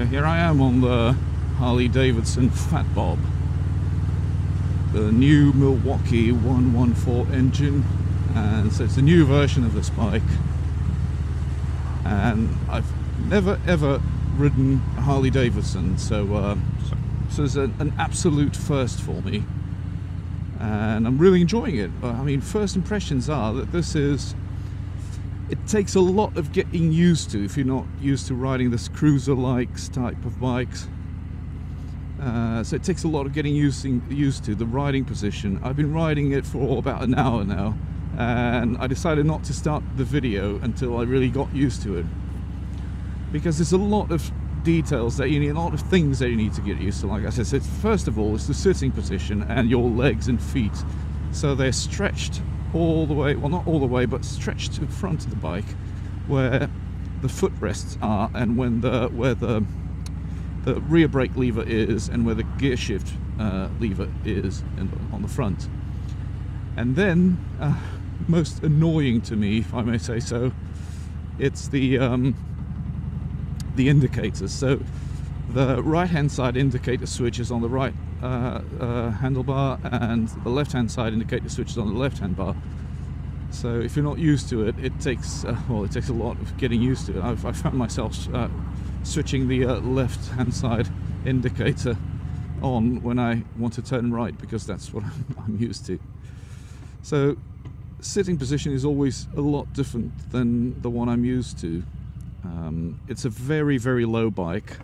Here I am on the Harley-Davidson Fat Bob, the new Milwaukee 114 engine, and so it's a new version of this bike, and I've never ever ridden a Harley-Davidson, so it's an absolute first for me, and I'm really enjoying it. I mean, first impressions are that it takes a lot of getting used to if you're not used to riding this cruiser-like type of bikes. So it takes a lot of getting used to the riding position. I've been riding it for about an hour now, and I decided not to start the video until I really got used to it, because there's a lot of details that you need, a lot of things that you need to get used to. Like I said, first of all, it's the sitting position and your legs and feet. So they're stretched all the way, well, not all the way, but stretched to the front of the bike where the footrests are, and where the rear brake lever is, and where the gear shift lever is on the front. And then, most annoying to me, if I may say so, it's the indicators. So the right hand side indicator switch is on the right handlebar, and the left hand side indicator switch is on the left hand bar. So if you're not used to it, it takes a lot of getting used to it. I found myself switching the left hand side indicator on when I want to turn right, because that's what I'm used to. So sitting position is always a lot different than the one I'm used to. It's a very, very low bike,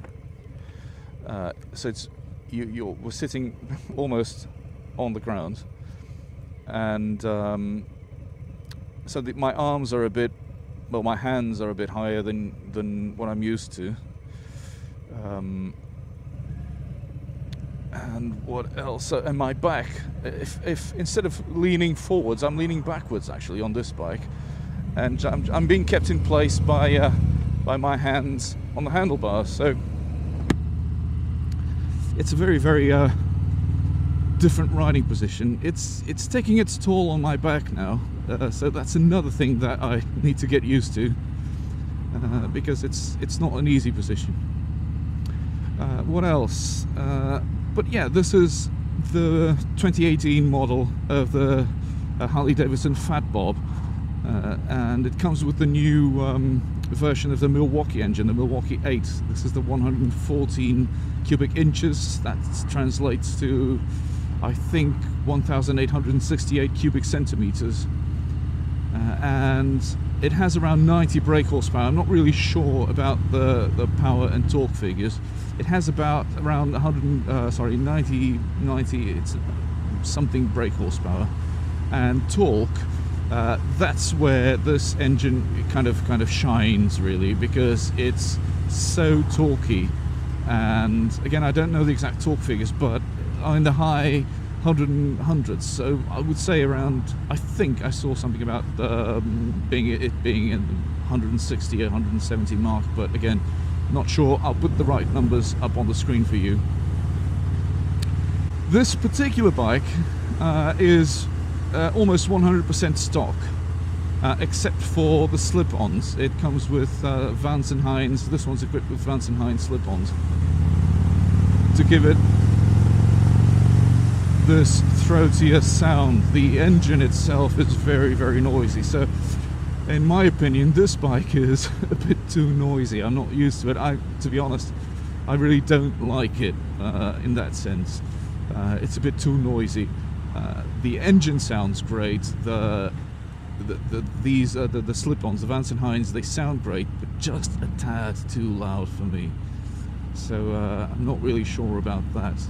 so it's we're sitting almost on the ground, and so my arms are my hands are a bit higher than what I'm used to. And what else? And my back, if instead of leaning forwards, I'm leaning backwards actually on this bike, and I'm being kept in place by my hands on the handlebars. So it's a very, very different riding position. It's taking its toll on my back now, so that's another thing that I need to get used to, because it's not an easy position. What else? But yeah, this is the 2018 model of the Harley-Davidson Fat Bob, and it comes with the new version of the Milwaukee engine, the Milwaukee 8. This is the 114 cubic inches. That translates to, I think, 1,868 cubic centimeters, and it has around 90 brake horsepower. I'm not really sure about the power and torque figures. It has about around 90 it's something brake horsepower, and torque. That's where this engine kind of shines, really, because it's so torquey. And again, I don't know the exact torque figures, but in the high hundreds. So I would say around, I think I saw something about being in 160 or 170 mark, but again, not sure. I'll put the right numbers up on the screen for you. This particular bike is almost 100% stock, except for the slip-ons. It comes with Vance & Hines. This one's equipped with Vance & Hines slip-ons to give it this throatier sound. The engine itself is very, very noisy, so in my opinion this bike is a bit too noisy. I'm not used to it. To be honest, I really don't like it in that sense. It's a bit too noisy. The engine sounds great. The slip-ons, the Vance & Hines, they sound great, but just a tad too loud for me. So I'm not really sure about that.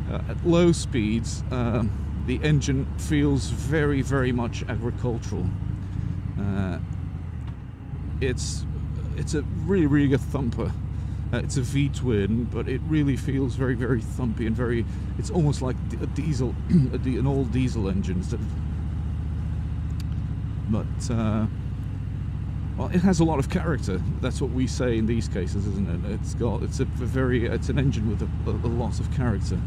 At low speeds, the engine feels very, very much agricultural. It's a really, really good thumper. It's a V-twin, but it really feels very, very thumpy and very. It's almost like a diesel, an old diesel engine. But well, it has a lot of character. That's what we say in these cases, isn't it? It's an engine with a lot of character.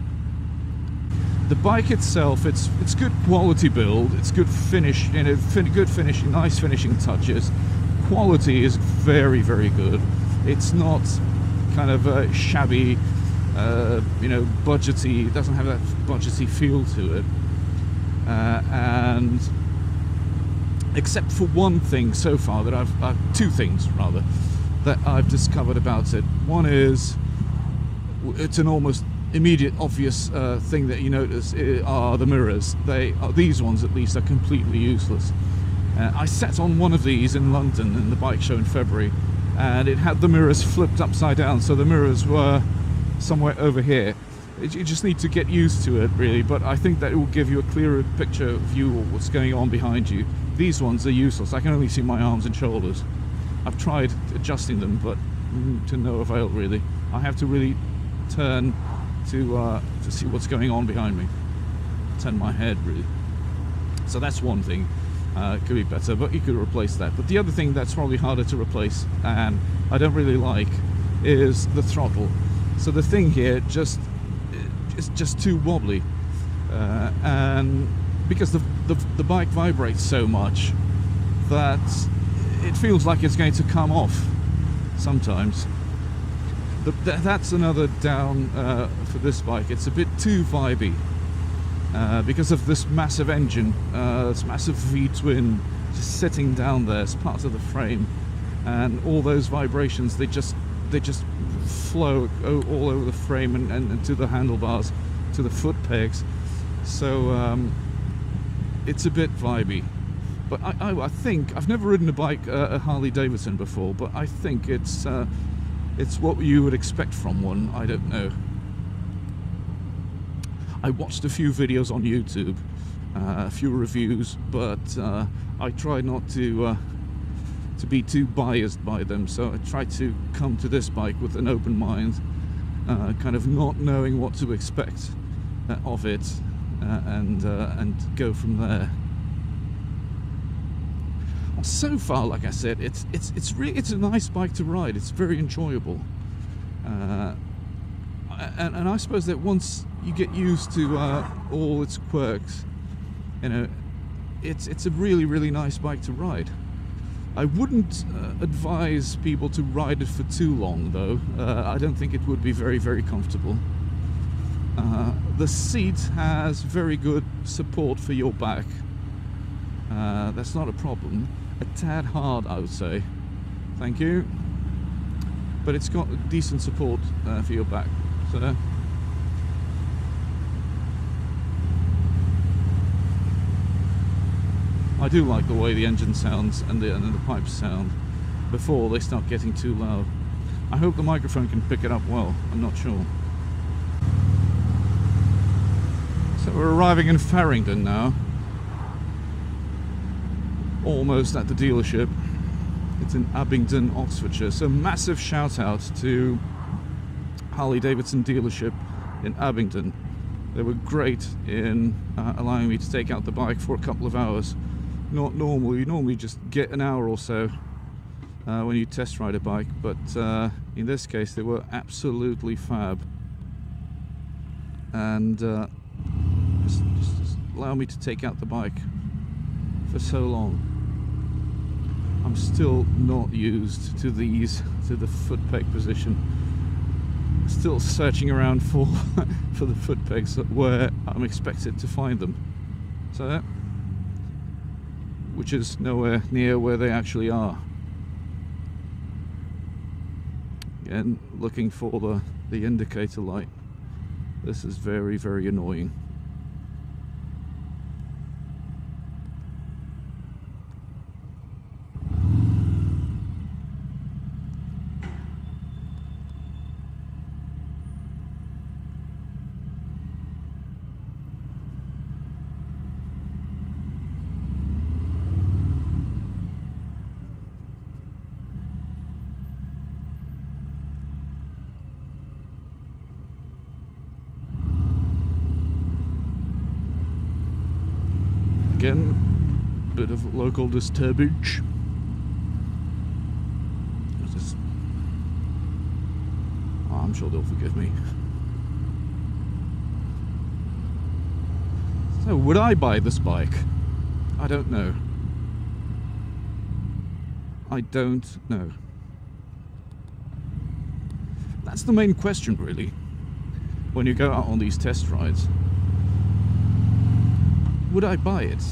The bike itself, it's good quality build. It's good finish, good finishing, nice finishing touches. Quality is very, very good. It's not kind of shabby, you know, budgety. It doesn't have that budgety feel to it. And except for one thing so far that two things rather that I've discovered about it. One is it's an almost immediate obvious thing that you notice are the mirrors. These ones at least are completely useless. I sat on one of these in London in the bike show in February, and it had the mirrors flipped upside down, so the mirrors were somewhere over here. You just need to get used to it really, but I think that it will give you a clearer picture view of what's going on behind you. These ones are useless. I can only see my arms and shoulders. I've tried adjusting them, but to no avail really. I have to really turn to see what's going on behind me. Turn my head really. So that's one thing. Could be better, but you could replace that. But the other thing that's probably harder to replace, and I don't really like, is the throttle. So the thing here is just too wobbly, and because the bike vibrates so much that it feels like it's going to come off sometimes. That's another down for this bike. It's a bit too vibey because of this massive engine, this massive V-twin just sitting down there as part of the frame, and all those vibrations they just flow all over the frame and to the handlebars, to the foot pegs. So it's a bit vibey. But I think I've never ridden a bike, a Harley-Davidson before, but I think it's what you would expect from one. I don't know. I watched a few videos on YouTube, a few reviews, but I tried not to be too biased by them. So I tried to come to this bike with an open mind, kind of not knowing what to expect of it, and go from there. So far, like I said, it's a nice bike to ride. It's very enjoyable, and I suppose that once you get used to all its quirks, you know, it's a really nice bike to ride. I wouldn't advise people to ride it for too long, though. I don't think it would be very comfortable. The seat has very good support for your back. That's not a problem. A tad hard, I would say. Thank you. But it's got decent support for your back. So I do like the way the engine sounds and the pipes sound before they start getting too loud. I hope the microphone can pick it up well. I'm not sure. So we're arriving in Farringdon now. Almost at the dealership. It's in Abingdon, Oxfordshire. So massive shout out to Harley-Davidson dealership in Abingdon. They were great in allowing me to take out the bike for a couple of hours. Not normal. You normally just get an hour or so when you test ride a bike, but in this case they were absolutely fab, and just allow me to take out the bike for so long. I'm still not used to the foot peg position. Still searching around for the foot pegs where I'm expected to find them. So, which is nowhere near where they actually are. Again, looking for the indicator light. This is very annoying. Again, bit of local disturbance. I'm sure they'll forgive me. So, would I buy this bike? I don't know. I don't know. That's the main question, really, when you go out on these test rides. Would I buy it?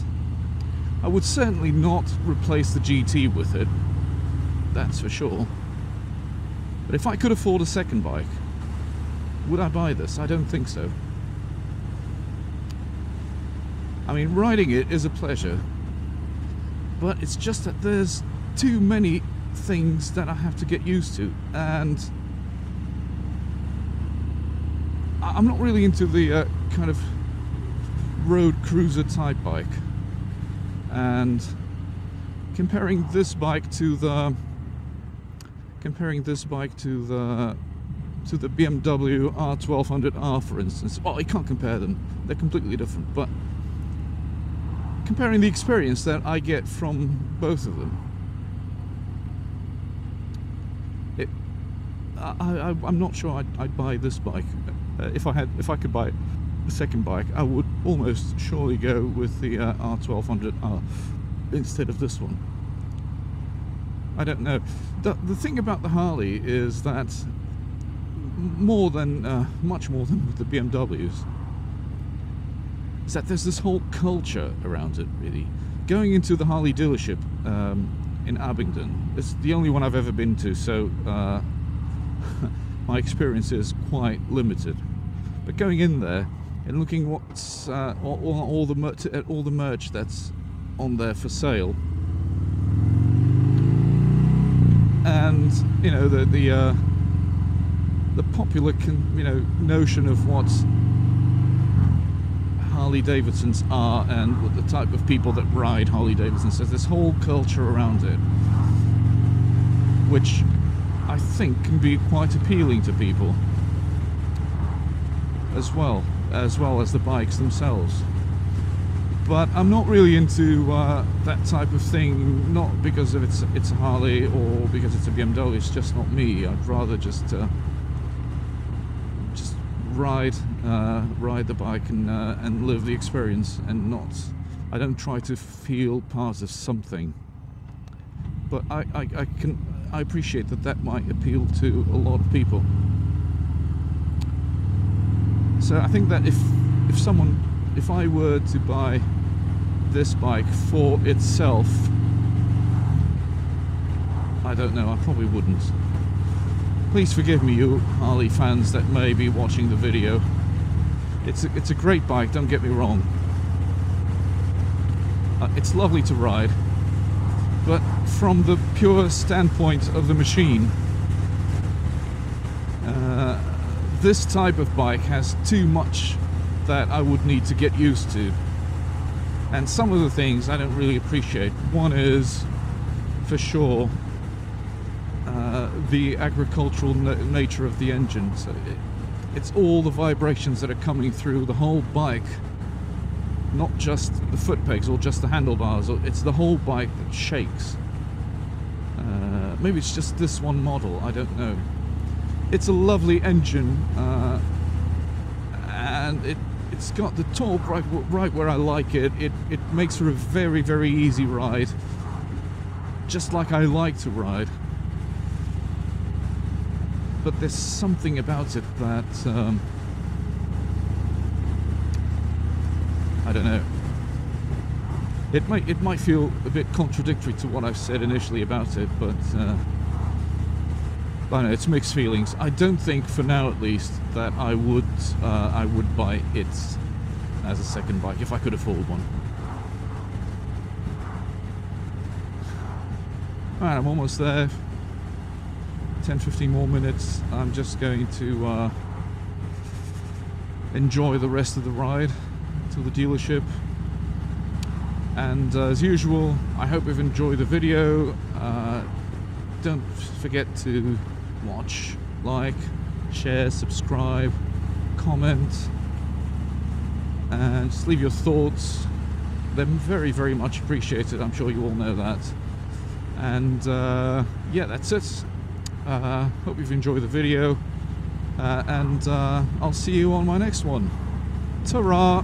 I would certainly not replace the GT with it, that's for sure. But if I could afford a second bike, would I buy this? I don't think so. I mean, riding it is a pleasure, but it's just that there's too many things that I have to get used to, and I'm not really into the kind of road cruiser type bike. And comparing this bike to the BMW R1200R, for instance, well, I can't compare them, they're completely different, but comparing the experience that I get from both of them, I'm not sure I'd buy this bike. If I could buy a second bike, I would almost surely go with the R1200R instead of this one. I don't know. The thing about the Harley is that much more than with the BMWs, is that there's this whole culture around it, really. Going into the Harley dealership in Abingdon, it's the only one I've ever been to, so my experience is quite limited. But going in there and looking what's all the merch that's on there for sale, and you know the popular notion of what Harley-Davidsons are and what the type of people that ride Harley-Davidsons. There's this whole culture around it, which I think can be quite appealing to people, as well as the bikes themselves. But I'm not really into that type of thing, not because of it's a Harley or because it's a BMW. It's just not me. I'd rather just ride the bike and live the experience, and I don't try to feel part of something. But I appreciate that might appeal to a lot of people. So I think that if I were to buy this bike for itself, I don't know, I probably wouldn't. Please forgive me, you Harley fans that may be watching the video. It's a great bike, don't get me wrong. It's lovely to ride, but from the pure standpoint of the machine, this type of bike has too much that I would need to get used to. And some of the things I don't really appreciate. One is, for sure, the agricultural nature of the engine. So it's all the vibrations that are coming through the whole bike, not just the foot pegs or just the handlebars. It's the whole bike that shakes. Maybe it's just this one model, I don't know. It's a lovely engine, and it's got the torque right where I like it. It makes for a very, very easy ride, just like I like to ride. But there's something about it that I don't know. It might feel a bit contradictory to what I've said initially about it, but I don't know, it's mixed feelings. I don't think, for now at least, that I would buy it as a second bike if I could afford one. Alright, I'm almost there. 10-15 more minutes. I'm just going to enjoy the rest of the ride to the dealership. And as usual, I hope you've enjoyed the video. Don't forget to watch, like, share, subscribe, comment, and just leave your thoughts. They're very, very much appreciated. I'm sure you all know that. And yeah, that's it. Hope you've enjoyed the video, and I'll see you on my next one. Ta-ra!